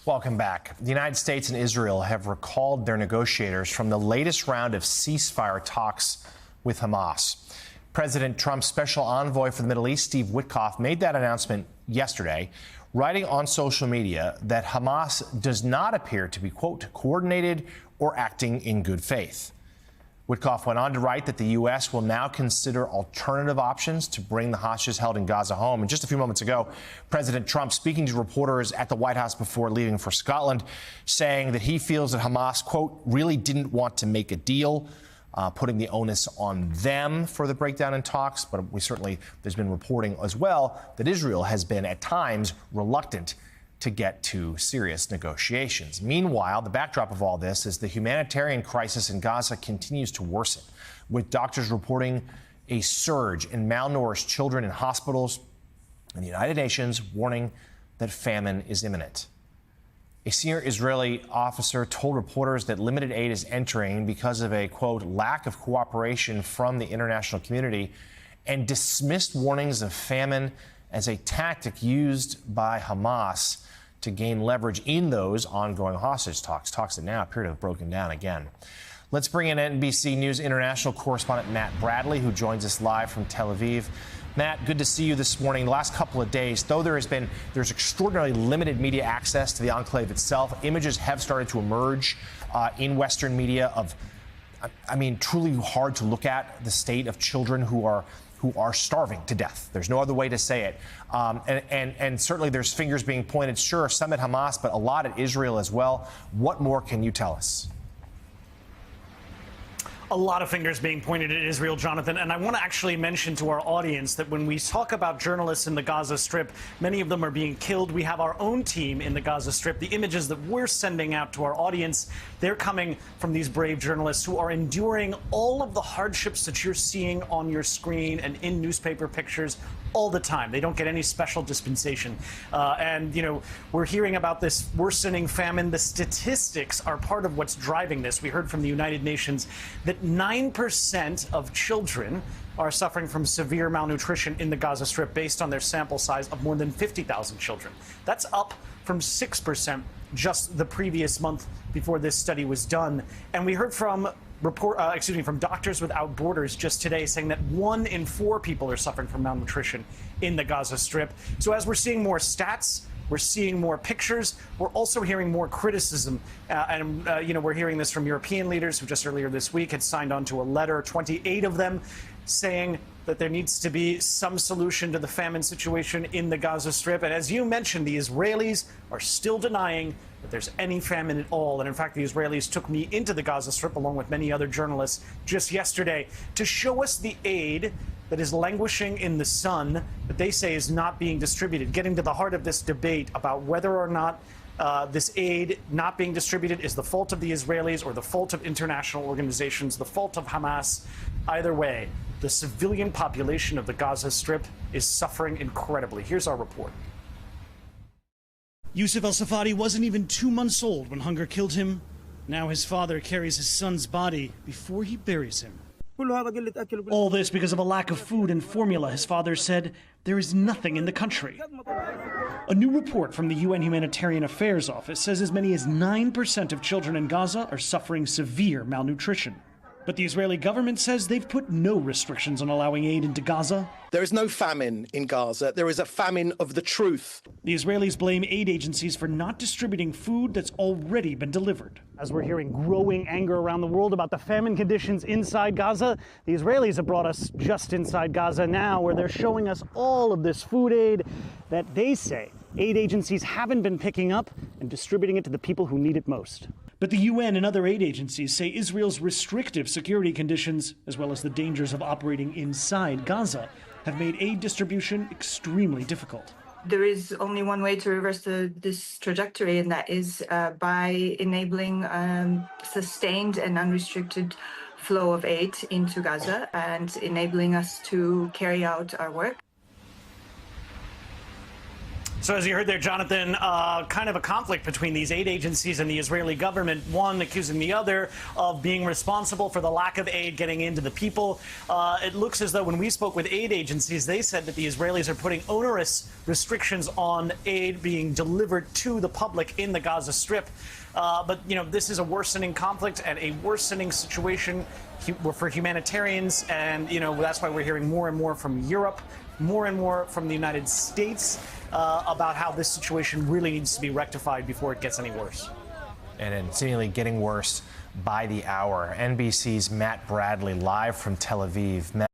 Welcome back. The United States and Israel have recalled their negotiators from the latest round of ceasefire talks with Hamas. President Trump's special envoy for the Middle East, Steve Witkoff, made that announcement yesterday, writing on social media that Hamas does not appear to be, quote, coordinated or acting in good faith. Witkoff went on to write that the U.S. will now consider alternative options to bring the hostages held in Gaza home. And just a few moments ago, President Trump, speaking to reporters at the White House before leaving for Scotland, saying that he feels that Hamas, quote, really didn't want to make a deal, putting the onus on them for the breakdown in talks. But there's been reporting as well that Israel has been at times reluctant to get to serious negotiations. Meanwhile, the backdrop of all this is the humanitarian crisis in Gaza continues to worsen, with doctors reporting a surge in malnourished children in hospitals, and the United Nations warning that famine is imminent. A senior Israeli officer told reporters that limited aid is entering because of a, quote, lack of cooperation from the international community, and dismissed warnings of famine as a tactic used by Hamas to gain leverage in those ongoing hostage talks that now appear to have broken down again. Let's bring in NBC News international correspondent Matt Bradley, who joins us live from Tel Aviv. Matt, good to see you this morning. The last couple of days, though there's extraordinarily limited media access to the enclave itself, images have started to emerge in Western media of, truly hard to look at the state of children who are starving to death. There's no other way to say it. And certainly there's fingers being pointed, sure, some at Hamas, but a lot at Israel as well. What more can you tell us? A lot of fingers being pointed at Israel, Jonathan, and I want to actually mention to our audience that when we talk about journalists in the Gaza Strip, many of them are being killed. We have our own team in the Gaza Strip. The images that we're sending out to our audience, they're coming from these brave journalists who are enduring all of the hardships that you're seeing on your screen and in newspaper pictures all the time. They don't get any special dispensation. We're hearing about this worsening famine. The statistics are part of what's driving this. We heard from the United Nations that 9% of children are suffering from severe malnutrition in the Gaza Strip based on their sample size of more than 50,000 children. That's up from 6% just the previous month before this study was done. And we heard from from Doctors Without Borders just today saying that 1 in 4 people are suffering from malnutrition in the Gaza Strip. So as we're seeing more stats, we're seeing more pictures. We're also hearing more criticism. We're hearing this from European leaders who just earlier this week had signed on to a letter, 28 of them, saying that there needs to be some solution to the famine situation in the Gaza Strip. And as you mentioned, the Israelis are still denying that there's any famine at all. And in fact, the Israelis took me into the Gaza Strip along with many other journalists just yesterday to show us the aid that is languishing in the sun that they say is not being distributed, getting to the heart of this debate about whether or not this aid not being distributed is the fault of the Israelis or the fault of international organizations, the fault of Hamas. Either way, the civilian population of the Gaza Strip is suffering incredibly. Here's our report. Yusuf El-Safadi wasn't even 2 months old when hunger killed him. Now his father carries his son's body before he buries him. All this because of a lack of food and formula. His father said there is nothing in the country. A new report from the UN Humanitarian Affairs Office says as many as 9% of children in Gaza are suffering severe malnutrition. But the Israeli government says they've put no restrictions on allowing aid into Gaza. There is no famine in Gaza. There is a famine of the truth. The Israelis blame aid agencies for not distributing food that's already been delivered. As we're hearing growing anger around the world about the famine conditions inside Gaza, the Israelis have brought us just inside Gaza now, where they're showing us all of this food aid that they say aid agencies haven't been picking up and distributing it to the people who need it most. But the UN and other aid agencies say Israel's restrictive security conditions, as well as the dangers of operating inside Gaza, have made aid distribution extremely difficult. There is only one way to reverse this trajectory, and that is by enabling sustained and unrestricted flow of aid into Gaza and enabling us to carry out our work. So as you heard there, Jonathan, kind of a conflict between these aid agencies and the Israeli government, one accusing the other of being responsible for the lack of aid getting into the people. It looks as though when we spoke with aid agencies, they said that the Israelis are putting onerous restrictions on aid being delivered to the public in the Gaza Strip. But, you know, this is a worsening conflict and a worsening situation for humanitarians. And, you know, that's why we're hearing more and more from Europe, more and more from the United States about how this situation really needs to be rectified before it gets any worse. And it's seemingly getting worse by the hour. NBC's Matt Bradley live from Tel Aviv.